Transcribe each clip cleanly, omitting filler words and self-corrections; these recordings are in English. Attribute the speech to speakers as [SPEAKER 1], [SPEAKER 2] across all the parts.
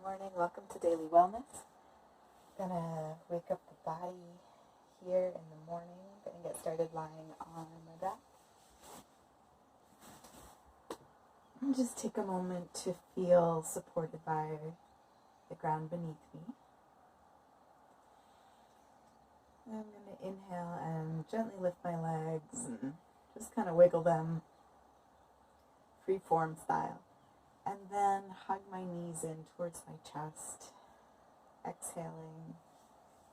[SPEAKER 1] morning. Welcome to Daily Wellness. Gonna wake up the body here in the morning. Gonna get started lying on my back. And just take a moment to feel supported by the ground beneath me. I'm gonna inhale and gently lift my legs and just kind of wiggle them free form style. And then hug my knees in towards my chest, exhaling,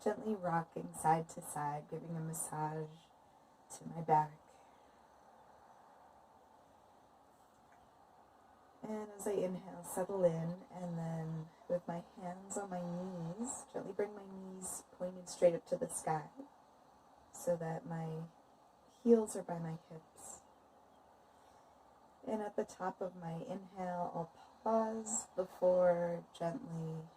[SPEAKER 1] gently rocking side to side, giving a massage to my back. And as I inhale, settle in, and then with my hands on my knees, gently bring my knees pointed straight up to the sky so that my heels are by my hips. And at the top of my inhale, I'll pause before gently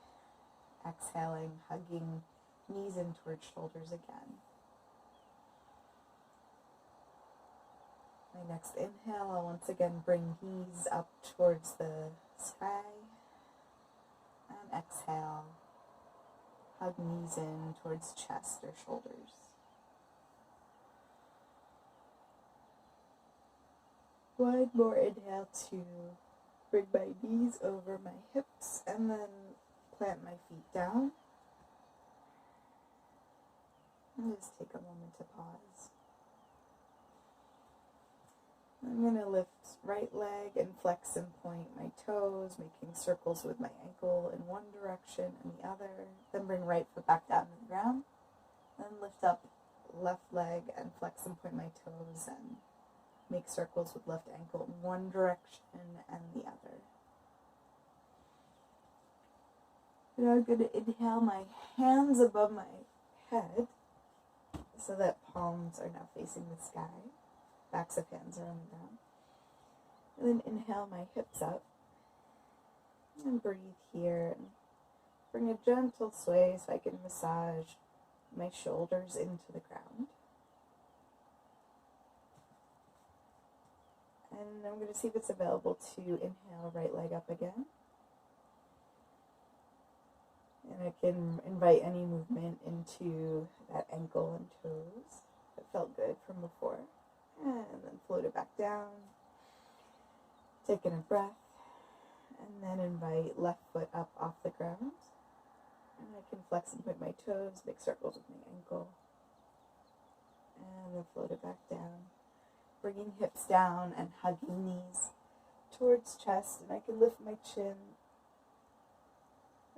[SPEAKER 1] exhaling, hugging knees in towards shoulders again. My next inhale, I'll once again bring knees up towards the sky. And exhale, hug knees in towards chest or shoulders. One more inhale to bring my knees over my hips and then plant my feet down. And just take a moment to pause. I'm going to lift right leg and flex and point my toes, making circles with my ankle in one direction and the other. Then bring right foot back down to the ground. Then lift up left leg and flex and point my toes and make circles with left ankle in one direction and the other. And I'm going to inhale my hands above my head so that palms are now facing the sky. Backs of hands are on the ground. And then inhale my hips up. And breathe here. And bring a gentle sway so I can massage my shoulders into the ground. And I'm going to see if it's available to inhale right leg up again. And I can invite any movement into that ankle and toes that felt good from before. And then float it back down. Taking a breath. And then invite left foot up off the ground. And I can flex and point my toes, make circles with my ankle. And then float it back down. Bringing hips down and hugging knees towards chest. And I can lift my chin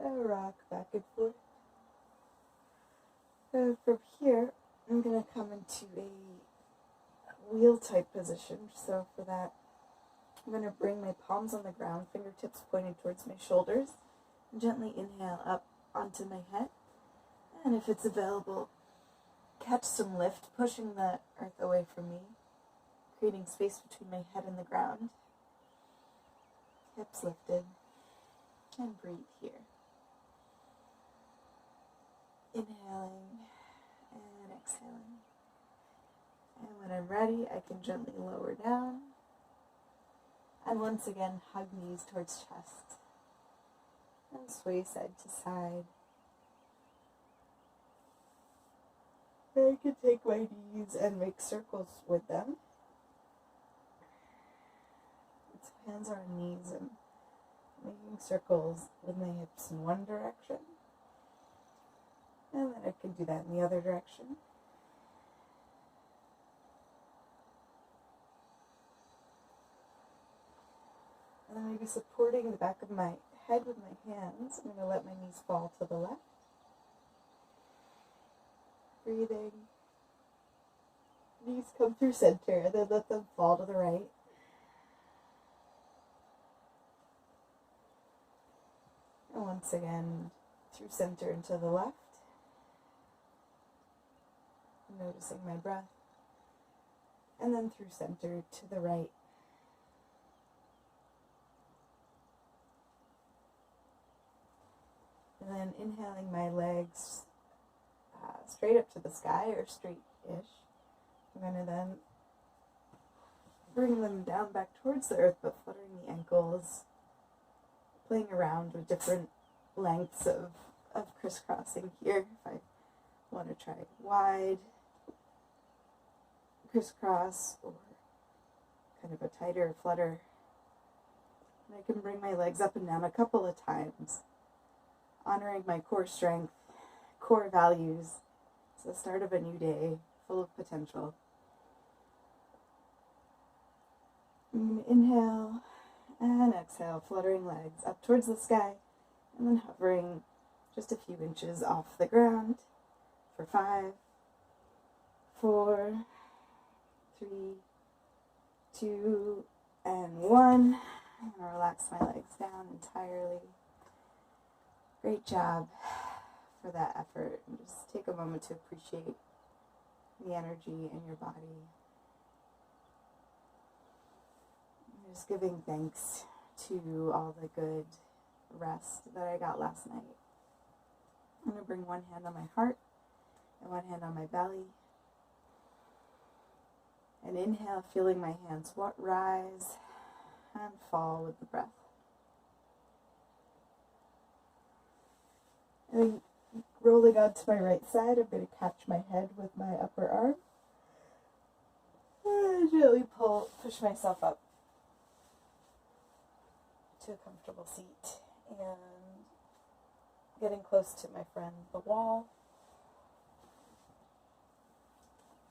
[SPEAKER 1] and rock back and forth. And from here, I'm going to come into a wheel type position. So for that, I'm going to bring my palms on the ground, fingertips pointed towards my shoulders. And gently inhale up onto my head. And if it's available, catch some lift, pushing the earth away from me, creating space between my head and the ground. Hips lifted. And breathe here. Inhaling and exhaling. And when I'm ready, I can gently lower down. And once again, hug knees towards chest. And sway side to side. I can take my knees and make circles with them. So hands are on knees and making circles with my hips in one direction. And then I can do that in the other direction. And then maybe supporting the back of my head with my hands. I'm going to let my knees fall to the left. Breathing. Knees come through center, and then let them fall to the right. And once again, through center and to the left. Noticing my breath. And then through center to the right. And then inhaling my legs straight up to the sky, or straight-ish. I'm going to then bring them down back towards the earth, but fluttering the ankles, playing around with different lengths of crisscrossing here. If I want to try wide crisscross or kind of a tighter flutter. And I can bring my legs up and down a couple of times, honoring my core strength, core values. It's the start of a new day, full of potential. I'm going to inhale and exhale, fluttering legs up towards the sky, and then hovering just a few inches off the ground for 5, 4, 3, 2, and 1. I'm going to relax my legs down entirely. Great job for that effort. And just take a moment to appreciate the energy in your body. I'm just giving thanks to all the good rest that I got last night. I'm going to bring one hand on my heart and one hand on my belly. And inhale, feeling my hands rise and fall with the breath. And rolling onto my right side, I'm going to catch my head with my upper arm. And gently push myself up to a comfortable seat. And getting close to my friend, the wall.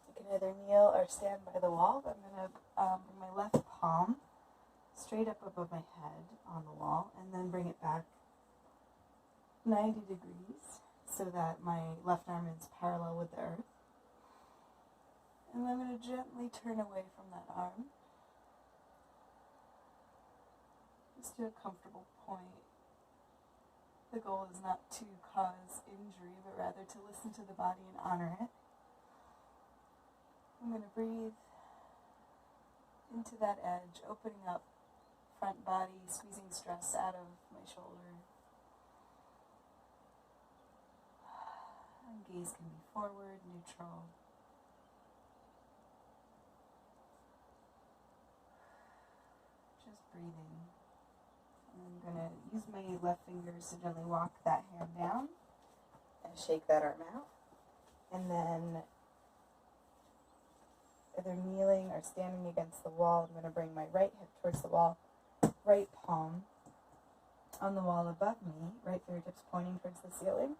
[SPEAKER 1] You can either kneel or stand by the wall. I'm going to bring my left palm straight up above my head on the wall, and then bring it back 90 degrees so that my left arm is parallel with the earth. And I'm going to gently turn away from that arm, just to a comfortable point. The goal is not to cause injury, but rather to listen to the body and honor it. I'm going to breathe into that edge, opening up front body, squeezing stress out of my shoulder. And gaze can be forward, neutral. Just breathing. I'm going to use my left fingers to gently walk that hand down and shake that arm out. And then, either kneeling or standing against the wall, I'm going to bring my right hip towards the wall, right palm on the wall above me, right fingertips pointing towards the ceiling.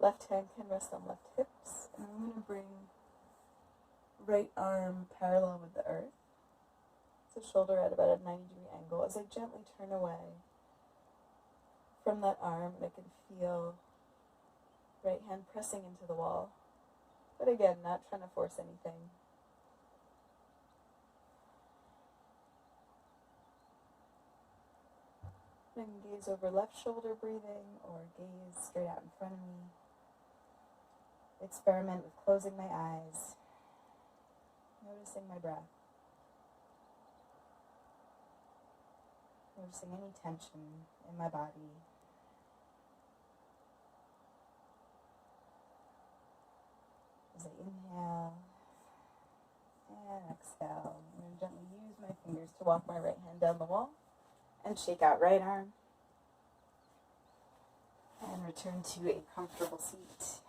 [SPEAKER 1] Left hand can rest on left hips. And I'm going to bring right arm parallel with the earth. So shoulder at about a 90-degree angle as I gently turn away from that arm, and I can feel right hand pressing into the wall. But again, not trying to force anything. I can gaze over left shoulder breathing, or gaze straight out in front of me. Experiment with closing my eyes, noticing my breath. Noticing any tension in my body. As I inhale and exhale, I'm going to gently use my fingers to walk my right hand down the wall and shake out right arm. And return to a comfortable seat.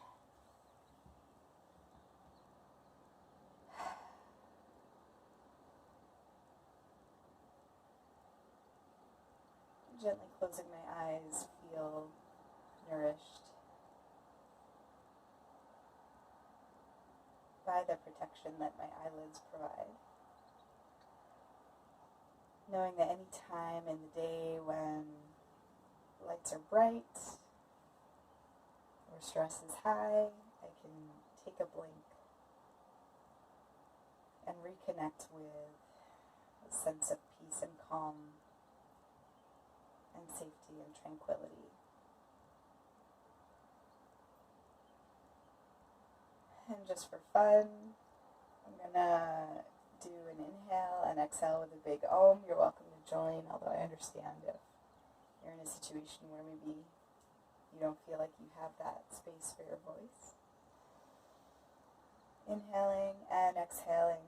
[SPEAKER 1] Gently closing my eyes, feel nourished by the protection that my eyelids provide. Knowing that any time in the day when lights are bright or stress is high, I can take a blink and reconnect with a sense of peace and calm and safety and tranquility. And just for fun, I'm gonna do an inhale and exhale with a big Om. You're welcome to join, although I understand if you're in a situation where maybe you don't feel like you have that space for your voice. Inhaling and exhaling.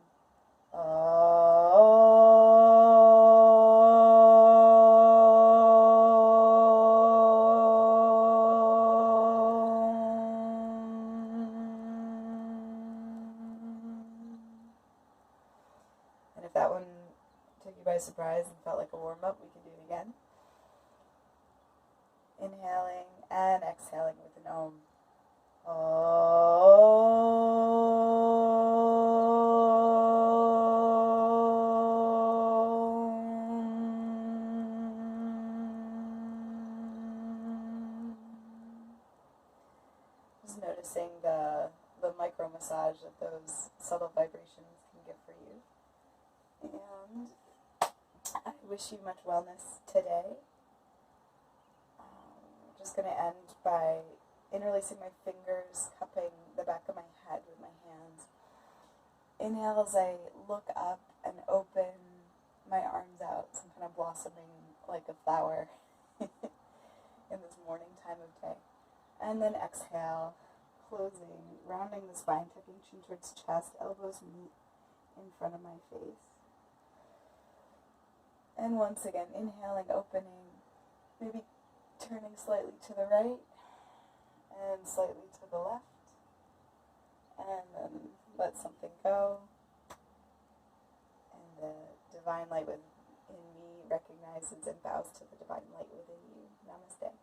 [SPEAKER 1] surprise and felt like a warm-up, we can do it again. Inhaling and exhaling with an Om. Just noticing the micro massage that those subtle vibrations can give for you. And I wish you much wellness today. I'm just going to end by interlacing my fingers, cupping the back of my head with my hands. Inhale as I look up and open my arms out, some kind of blossoming like a flower in this morning time of day. And then exhale, closing, rounding the spine, tucking chin towards chest, elbows meet in front of my face. And once again, inhaling, opening, maybe turning slightly to the right and slightly to the left. And then let something go. And the divine light within me recognizes and bows to the divine light within you. Namaste.